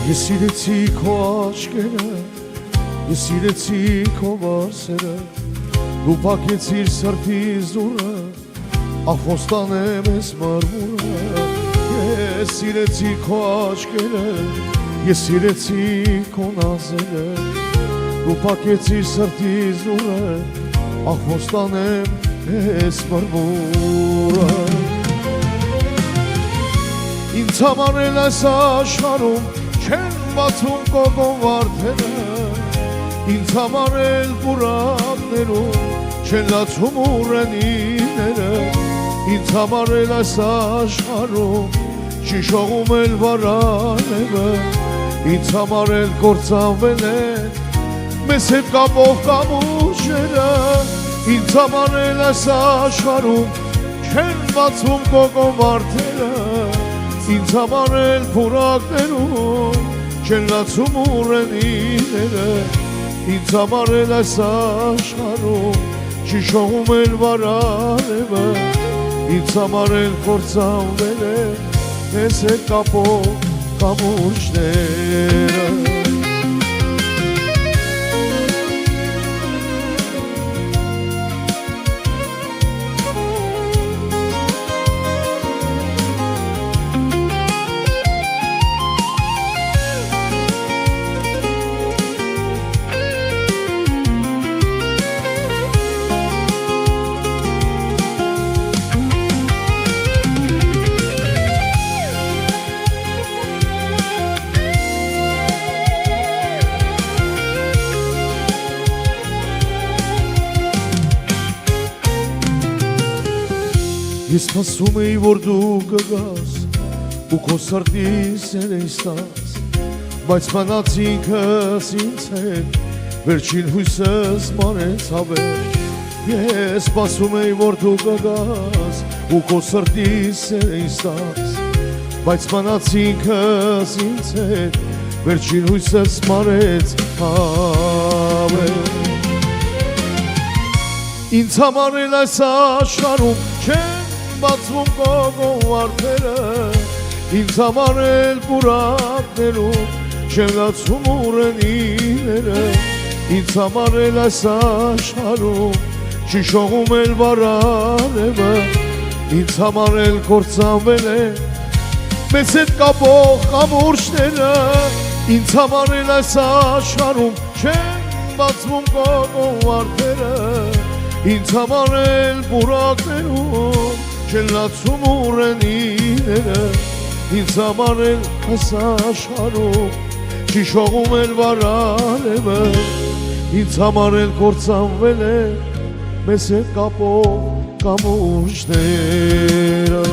Ես սիրեցի քո աչքերը, ես սիրեցի քո վասերը, դու փակեցիր սրտիս դուռը, ախոստանեմ ես մարմուրը։ Ես սիրեցի քո աչքերը, ես սիրեցի քո նազերը, դու փակեցիր սրտիս դուռը, ախոստանեմ ես մարմուրը։ Ինձ համար էլ այս աշխարհում չեն բացում կողոն վարդերը, ինձ համար էլ պուրակներում չեն լացում ուռենիները, ինձ համար էլ այս աշխարհում չի շողում էլ վարանևը, ինձ համար էլ կործանվել են մեզ հետ կապող կամուրջները, ինձ համար էլ այս աշխարհում չեն բացում կողոն վարդերը, ինձ համար էլ փուրակներում չեն լացում ուռենիները, ինձ համար էլ այս աշխարհում չի շողում էլ վարանևը, ինձ համար էլ կործանվել է մեզ հետ կապող կամուրջները։ Ես սպասում էի, որ դու կգաս ու քո սրտիս երես տաս, բայց մնացինքս ինձ հետ վերջին հույսս մարեց հավերջ։ Ես սպասում էի, որ դու կգաս ու քո սրտիս երես տաս, բայց մնացինքս ինձ հետ վերջին հույսս մարեց հավերջ։ Ինձ համար էլ այս աշխարհում չեն բացվում կողոն վարդերը, ինձ համար էլ պուրակներում չեն լացում ուռենիները, ինձ համար էլ այս աշխարհում չի շողում էլ վարանևը, ինձ համար էլ կործանվել են մեզ հետ կապող կամուրջները, ինձ համար էլ այս աշխարհում չեն բացվում կողոն վարդերը, ինձ համար էլ պուրակներում չեն լացում ուռենիները, ինձ համար էլ այս աշխարհում չի շողում էլ վարանևը, ինձ համար էլ կործանվել է մեզ հետ կապող կամուրջները։